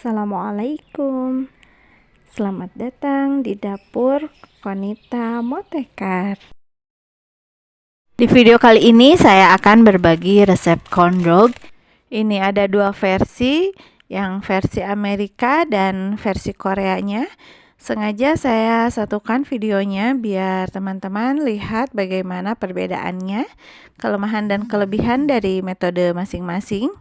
Assalamualaikum. Selamat datang di dapur Konita Motekar. Di video kali ini saya akan berbagi resep corn dog. Ini ada dua versi, yang versi Amerika dan versi Koreanya. Sengaja saya satukan videonya biar teman-teman lihat bagaimana perbedaannya, kelemahan dan kelebihan dari metode masing-masing.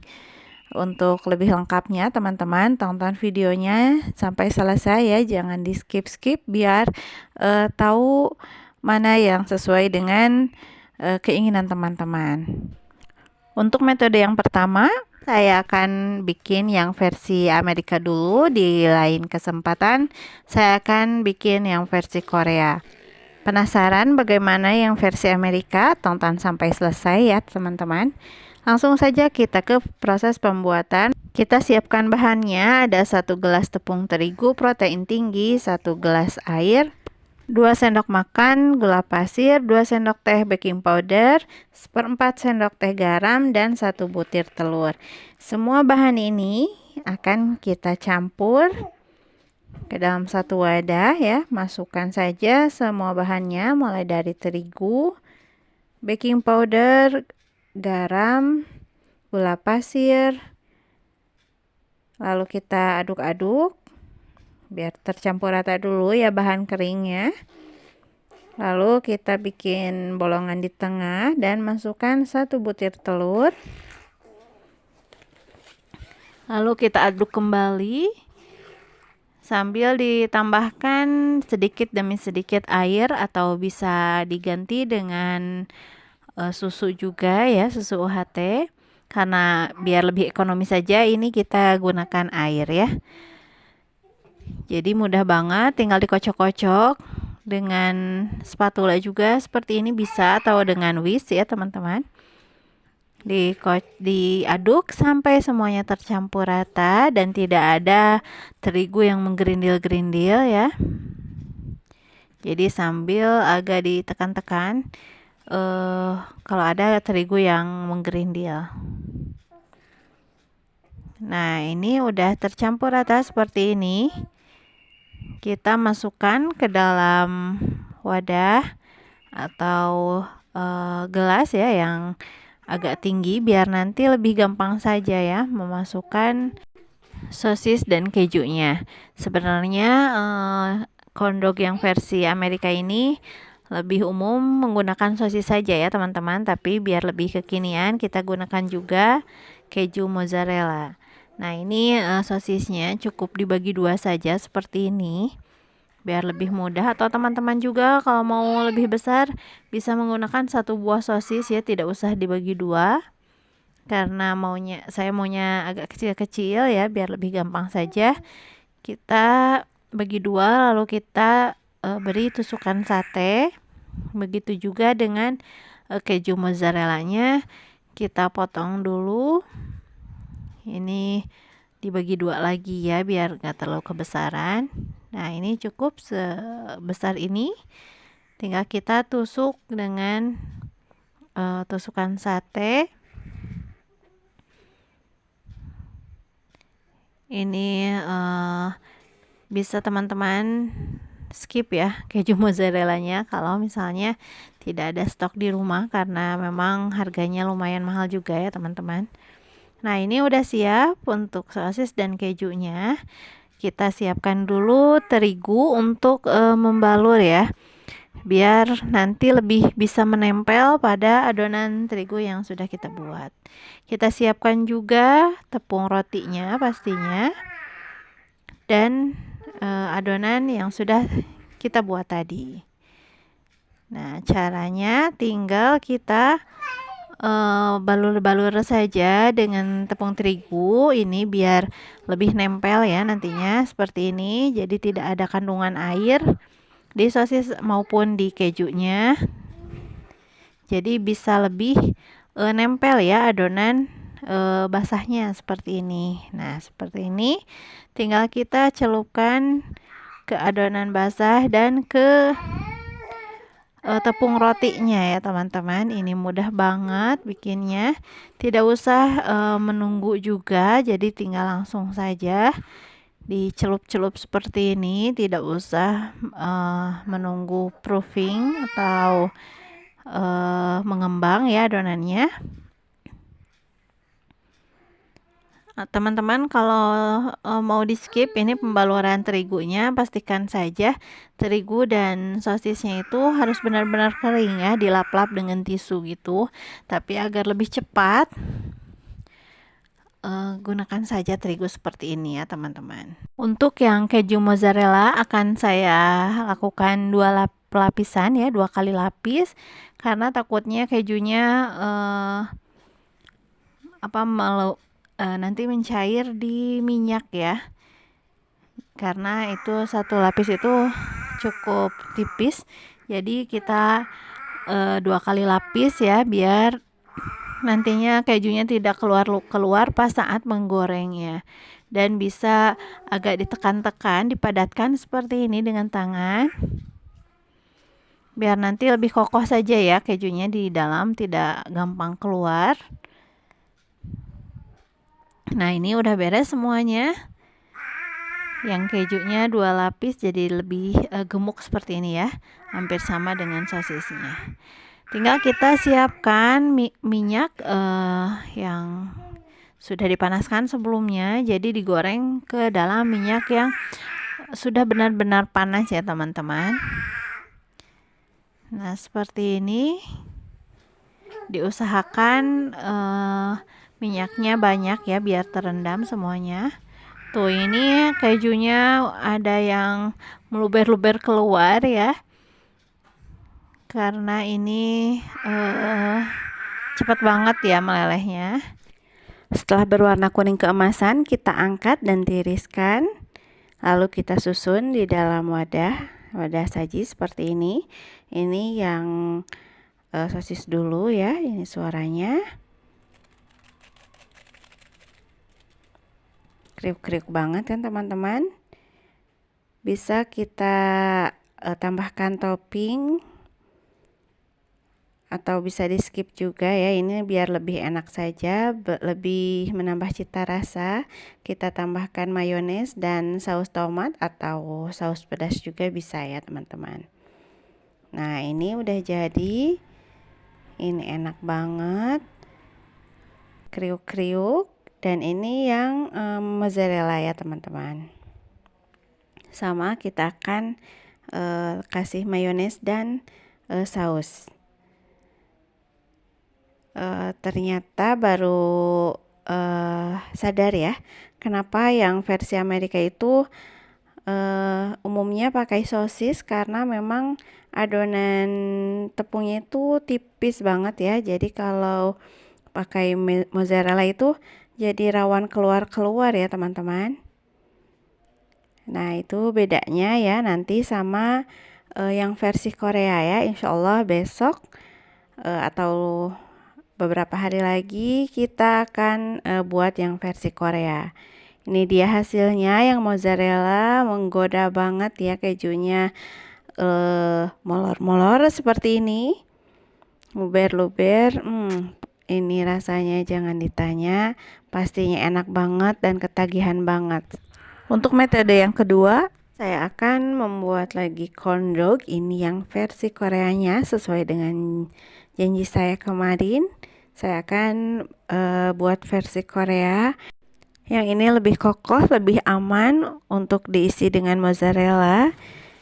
Untuk lebih lengkapnya teman-teman tonton videonya sampai selesai ya, jangan di skip biar tahu mana yang sesuai dengan keinginan teman-teman. Untuk metode yang pertama saya akan bikin yang versi Amerika dulu, di lain kesempatan saya akan bikin yang versi Korea. Penasaran bagaimana yang versi Amerika? Tonton sampai selesai ya teman-teman. Langsung saja kita ke proses pembuatan. Kita siapkan bahannya, ada 1 gelas tepung terigu protein tinggi, 1 gelas air, 2 sendok makan gula pasir, 2 sendok teh baking powder, 1/4 sendok teh garam, dan 1 butir telur. Semua bahan ini akan kita campur ke dalam satu wadah ya. Masukkan saja semua bahannya, mulai dari terigu, baking powder, garam, gula pasir, lalu kita aduk-aduk biar tercampur rata dulu ya bahan keringnya. Lalu kita bikin bolongan di tengah dan masukkan 1 butir telur, lalu kita aduk kembali sambil ditambahkan sedikit demi sedikit air, atau bisa diganti dengan susu juga ya, susu UHT, karena biar lebih ekonomis saja ini kita gunakan air ya. Jadi mudah banget, tinggal dikocok-kocok dengan spatula juga seperti ini bisa, atau dengan whisk ya teman-teman. Diaduk sampai semuanya tercampur rata dan tidak ada terigu yang menggerindil-gerindil ya. Jadi sambil agak ditekan-tekan kalau ada terigu yang menggerindil. Nah, ini udah tercampur rata seperti ini. Kita masukkan ke dalam wadah atau gelas ya yang agak tinggi biar nanti lebih gampang saja ya memasukkan sosis dan kejunya. Sebenarnya corn dog yang versi Amerika ini lebih umum menggunakan sosis saja ya teman-teman, tapi biar lebih kekinian kita gunakan juga keju mozzarella. Nah, ini sosisnya cukup dibagi 2 saja seperti ini biar lebih mudah, atau teman-teman juga kalau mau lebih besar bisa menggunakan 1 buah sosis ya, tidak usah dibagi 2 karena saya maunya agak kecil-kecil ya biar lebih gampang saja. Kita bagi 2 lalu kita beri tusukan sate. Begitu juga dengan keju mozzarellanya, kita potong dulu. Ini dibagi 2 lagi ya biar gak terlalu kebesaran. Nah, ini cukup sebesar ini. Tinggal kita tusuk dengan tusukan sate. Ini bisa teman-teman skip ya keju mozzarellanya kalau misalnya tidak ada stok di rumah, karena memang harganya lumayan mahal juga ya teman-teman. Nah, ini udah siap untuk sosis dan kejunya. Kita siapkan dulu terigu untuk membalur ya, biar nanti lebih bisa menempel pada adonan terigu yang sudah kita buat. Kita siapkan juga tepung rotinya pastinya, dan adonan yang sudah kita buat tadi. Nah, caranya tinggal kita balur-balur saja dengan tepung terigu ini biar lebih nempel ya nantinya seperti ini. Jadi tidak ada kandungan air di sosis maupun di kejunya. Jadi bisa lebih nempel ya adonan basahnya seperti ini. Nah, seperti ini tinggal kita celupkan ke adonan basah dan ke tepung rotinya ya teman-teman. Ini mudah banget bikinnya, tidak usah menunggu juga, jadi tinggal langsung saja dicelup-celup seperti ini, tidak usah menunggu proofing atau mengembang ya adonannya. Teman-teman, kalau mau di skip ini pembaluran terigunya, pastikan saja terigu dan sosisnya itu harus benar-benar kering ya, dilap-lap dengan tisu gitu. Tapi agar lebih cepat, gunakan saja terigu seperti ini ya teman-teman. Untuk yang keju mozzarella akan saya lakukan dua lapisan ya, 2 kali lapis, karena takutnya kejunya nanti mencair di minyak ya, karena itu satu lapis itu cukup tipis, jadi kita 2 kali lapis ya, biar nantinya kejunya tidak keluar pas saat menggorengnya, dan bisa agak ditekan-tekan, dipadatkan seperti ini dengan tangan, biar nanti lebih kokoh saja ya kejunya di dalam, tidak gampang keluar. Nah, ini udah beres semuanya. Yang kejunya 2 lapis jadi lebih gemuk seperti ini ya, hampir sama dengan sosisnya. Tinggal kita siapkan minyak yang sudah dipanaskan sebelumnya, jadi digoreng ke dalam minyak yang sudah benar-benar panas ya teman-teman. Nah, seperti ini. Diusahakan minyaknya banyak ya, biar terendam semuanya. Tuh, ini kejunya ada yang meluber-luber keluar ya, karena ini cepat banget ya melelehnya. Setelah berwarna kuning keemasan, kita angkat dan tiriskan, lalu kita susun di dalam wadah saji seperti ini. Ini yang sosis dulu ya, ini suaranya kriuk-kriuk banget kan teman-teman. Bisa kita tambahkan topping atau bisa di skip juga ya, ini biar lebih enak saja, lebih menambah cita rasa. Kita tambahkan mayones dan saus tomat atau saus pedas juga bisa ya teman-teman. Nah, ini udah jadi, ini enak banget, kriuk-kriuk. Dan ini yang mozzarella ya teman-teman. Sama kita akan kasih mayones dan saus. Ternyata baru sadar ya, kenapa yang versi Amerika itu umumnya pakai sosis, karena memang adonan tepungnya itu tipis banget ya. Jadi kalau pakai mozzarella itu jadi rawan keluar-keluar ya teman-teman. Nah, itu bedanya ya nanti sama yang versi Korea ya. Insya Allah besok atau beberapa hari lagi kita akan buat yang versi Korea. Ini dia hasilnya, yang mozzarella menggoda banget ya, kejunya molor-molor seperti ini, luber-luber. Ini rasanya jangan ditanya, pastinya enak banget dan ketagihan banget. Untuk metode yang kedua, saya akan membuat lagi corn dog. Ini yang versi Koreanya, sesuai dengan janji saya kemarin. Saya akan buat versi Korea. Yang ini lebih kokoh, lebih aman untuk diisi dengan mozzarella,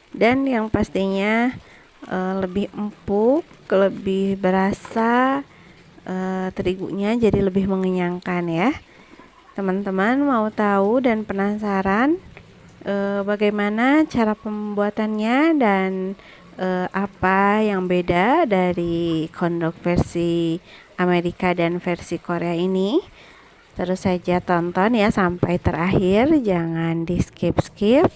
dan yang pastinya lebih empuk, lebih berasa terigunya, jadi lebih mengenyangkan ya. Teman-teman mau tahu dan penasaran bagaimana cara pembuatannya dan apa yang beda dari corn dog versi Amerika dan versi Korea ini? Terus saja tonton ya sampai terakhir, jangan di skip-skip,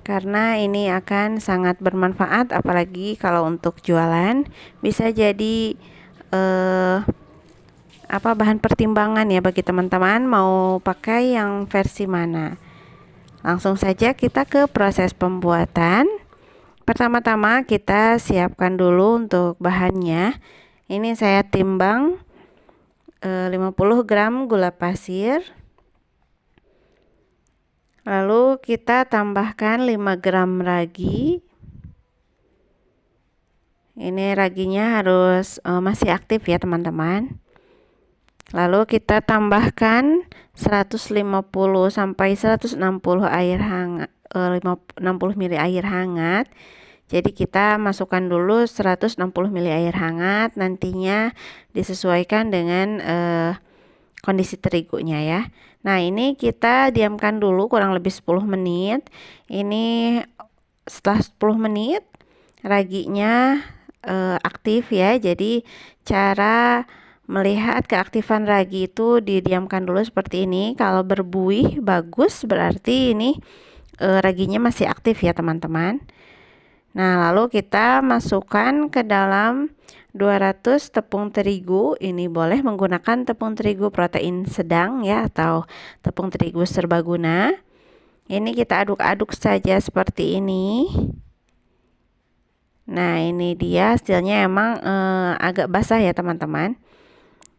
karena ini akan sangat bermanfaat, apalagi kalau untuk jualan bisa jadi bahan pertimbangan ya bagi teman-teman mau pakai yang versi mana. Langsung saja kita ke proses pembuatan. Pertama-tama kita siapkan dulu untuk bahannya. Ini saya timbang 50 gram gula pasir, Lalu kita tambahkan 5 gram ragi. Ini raginya harus masih aktif ya teman-teman. Lalu kita tambahkan 150 sampai 160 air hangat, 60 ml air hangat. Jadi kita masukkan dulu 160 ml air hangat, nantinya disesuaikan dengan kondisi terigunya ya. Nah, ini kita diamkan dulu kurang lebih 10 menit. Ini setelah 10 menit raginya aktif ya. Jadi cara melihat keaktifan ragi itu didiamkan dulu seperti ini. Kalau berbuih bagus berarti ini raginya masih aktif ya teman-teman. Nah, lalu kita masukkan ke dalam 200 tepung terigu. Ini boleh menggunakan tepung terigu protein sedang ya, atau tepung terigu serbaguna. Ini kita aduk-aduk saja seperti ini. Nah, ini dia hasilnya, emang agak basah ya teman-teman.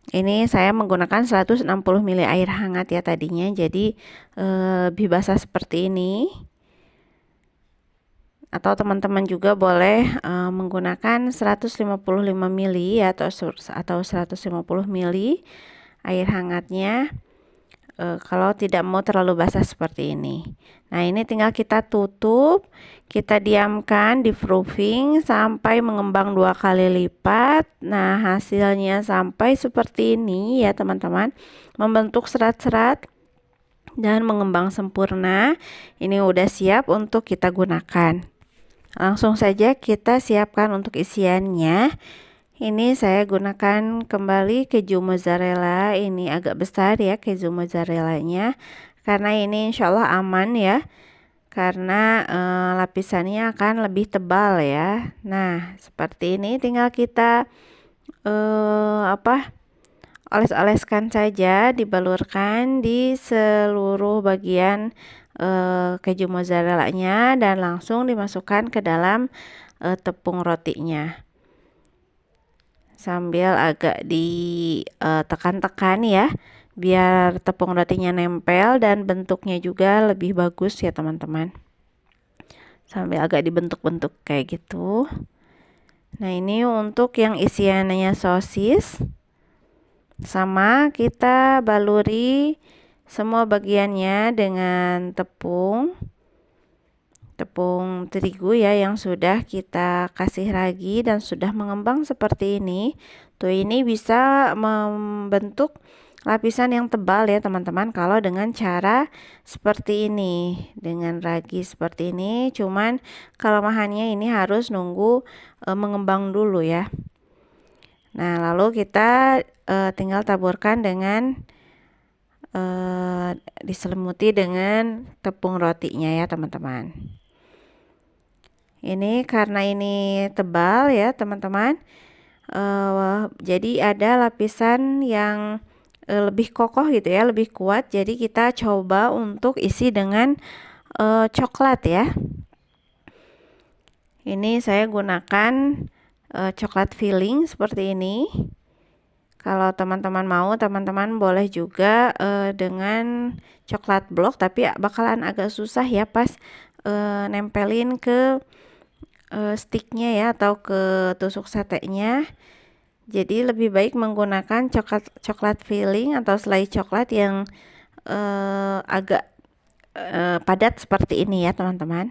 Ini saya menggunakan 160 ml air hangat ya tadinya, jadi lebih basah seperti ini. Atau teman-teman juga boleh menggunakan 155 ml atau 150 ml air hangatnya. Kalau tidak mau terlalu basah seperti ini. Nah, ini tinggal kita tutup, kita diamkan di proofing sampai mengembang 2 kali lipat. Nah, hasilnya sampai seperti ini ya teman-teman, membentuk serat-serat dan mengembang sempurna. Ini udah siap untuk kita gunakan. Langsung saja kita siapkan untuk isiannya. Ini saya gunakan kembali keju mozzarella. Ini agak besar ya keju mozzarellanya, karena ini insya Allah aman ya, karena lapisannya akan lebih tebal ya. Nah, seperti ini tinggal kita oles-oleskan saja, dibalurkan di seluruh bagian keju mozzarellanya dan langsung dimasukkan ke dalam tepung rotinya. Sambil agak ditekan-tekan ya, biar tepung rotinya nempel dan bentuknya juga lebih bagus ya teman-teman. Sambil agak dibentuk-bentuk kayak gitu. Nah, ini untuk yang isiannya sosis. Sama kita baluri semua bagiannya dengan tepung terigu ya, yang sudah kita kasih ragi dan sudah mengembang seperti ini. Tuh, ini bisa membentuk lapisan yang tebal ya teman-teman kalau dengan cara seperti ini, dengan ragi seperti ini. Cuman kelemahannya ini harus nunggu mengembang dulu ya. Nah, lalu kita tinggal taburkan dengan diselimuti dengan tepung rotinya ya teman-teman. Ini karena ini tebal ya teman-teman, jadi ada lapisan yang lebih kokoh gitu ya, lebih kuat. Jadi kita coba untuk isi dengan coklat ya. Ini saya gunakan coklat filling seperti ini. Kalau teman-teman mau, teman-teman boleh juga dengan coklat blok, tapi bakalan agak susah ya pas nempelin ke sticknya ya, atau ke tusuk satenya. Jadi lebih baik menggunakan coklat filling atau selai coklat yang agak padat seperti ini ya teman-teman.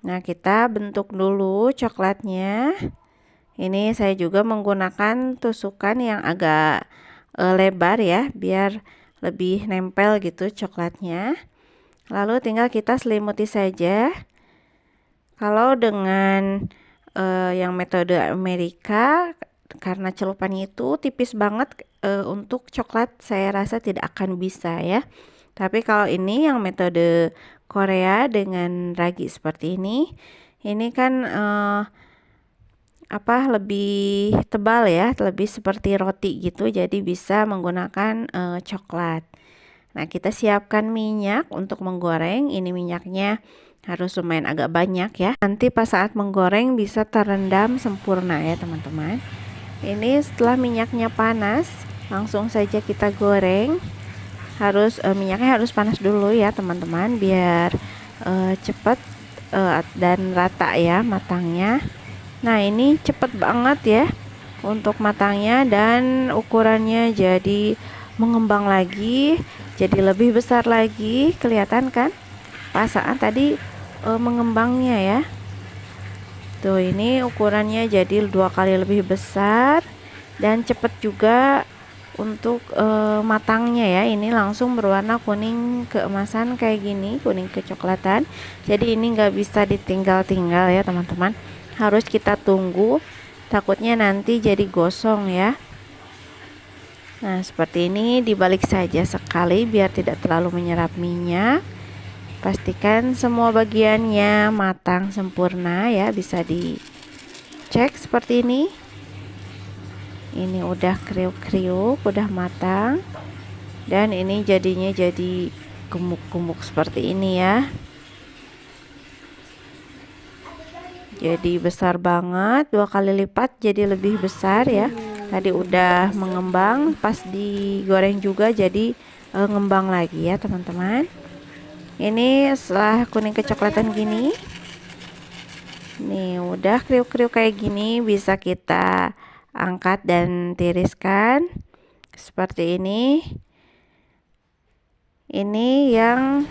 Nah, kita bentuk dulu coklatnya. Ini saya juga menggunakan tusukan yang agak lebar ya, biar lebih nempel gitu coklatnya. Lalu tinggal kita selimuti saja. Kalau dengan yang metode Amerika, karena celupannya itu tipis banget, untuk coklat saya rasa tidak akan bisa ya. Tapi kalau ini yang metode Korea dengan ragi seperti ini kan lebih tebal ya, lebih seperti roti gitu, jadi bisa menggunakan coklat. Nah, kita siapkan minyak untuk menggoreng. Ini minyaknya harus lumayan agak banyak ya, nanti pas saat menggoreng bisa terendam sempurna ya teman-teman. Ini setelah minyaknya panas, langsung saja kita goreng. minyaknya harus panas dulu ya teman-teman, biar cepat dan rata ya matangnya. Nah ini cepet banget ya untuk matangnya, dan ukurannya jadi mengembang lagi, jadi lebih besar lagi. Kelihatan kan pas saat tadi mengembangnya ya. Tuh ini ukurannya jadi 2 kali lebih besar dan cepet juga untuk matangnya ya. Ini langsung berwarna kuning keemasan kayak gini, kuning kecoklatan. Jadi ini nggak bisa ditinggal-tinggal ya teman-teman, harus kita tunggu, takutnya nanti jadi gosong ya. Nah seperti ini, dibalik saja sekali biar tidak terlalu menyerap minyak. Pastikan semua bagiannya matang sempurna ya, bisa dicek seperti ini. Ini udah kriuk-kriuk, udah matang, dan ini jadinya jadi gemuk-gemuk seperti ini ya. Jadi besar banget, 2 kali lipat, jadi lebih besar ya. Tadi udah mengembang, pas digoreng juga jadi ngembang lagi ya teman-teman. Ini setelah kuning kecoklatan gini, nih udah kriuk-kriuk kayak gini, bisa kita angkat dan tiriskan seperti ini. Ini yang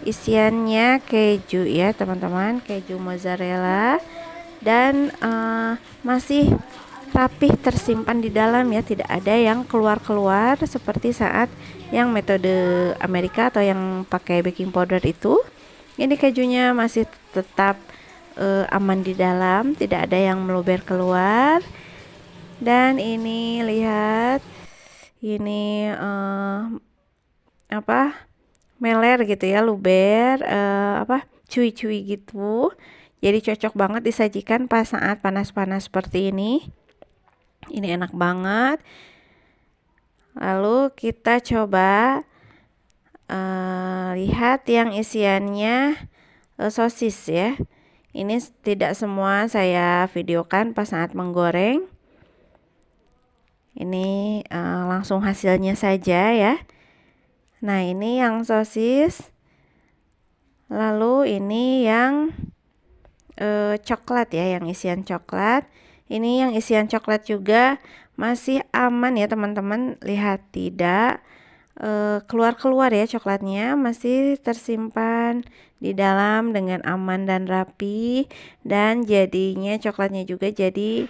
isiannya keju ya teman-teman, keju mozzarella, dan masih rapih tersimpan di dalam ya, tidak ada yang keluar-keluar seperti saat yang metode Amerika atau yang pakai baking powder itu. Ini kejunya masih tetap aman di dalam, tidak ada yang meluber keluar. Dan ini lihat, ini meler gitu ya, luber, cuy-cuy gitu. Jadi cocok banget disajikan pas saat panas-panas seperti ini. Ini enak banget. Lalu kita coba lihat yang isiannya sosis ya. Ini tidak semua saya videokan pas saat menggoreng. Ini langsung hasilnya saja ya. Nah ini yang sosis. Lalu ini yang coklat ya, yang isian coklat. Ini yang isian coklat juga masih aman ya teman-teman. Lihat, tidak keluar-keluar ya coklatnya, masih tersimpan di dalam dengan aman dan rapi, dan jadinya coklatnya juga jadi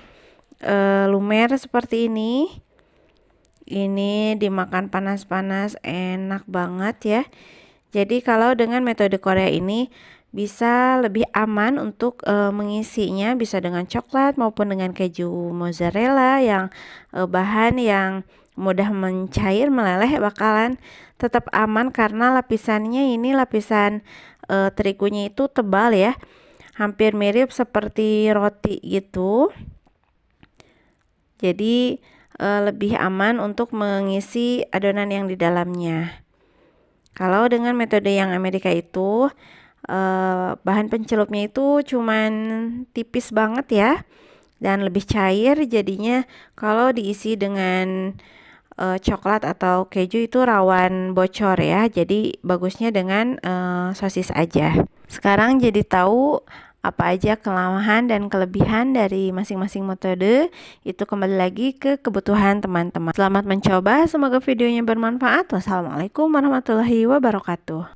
lumer seperti ini. Ini dimakan panas-panas enak banget ya. Jadi kalau dengan metode Korea ini bisa lebih aman untuk mengisinya, bisa dengan coklat maupun dengan keju mozzarella yang bahan yang mudah mencair, meleleh, bakalan tetap aman karena lapisannya ini lapisan terigunya itu tebal ya, hampir mirip seperti roti gitu. Jadi lebih aman untuk mengisi adonan yang di dalamnya. Kalau dengan metode yang Amerika itu bahan pencelupnya itu cuman tipis banget ya, dan lebih cair, jadinya kalau diisi dengan coklat atau keju itu rawan bocor ya. Jadi bagusnya dengan sosis aja. Sekarang jadi tahu apa aja kelemahan dan kelebihan dari masing-masing metode. Itu kembali lagi ke kebutuhan teman-teman. Selamat mencoba, semoga videonya bermanfaat. Wassalamualaikum warahmatullahi wabarakatuh.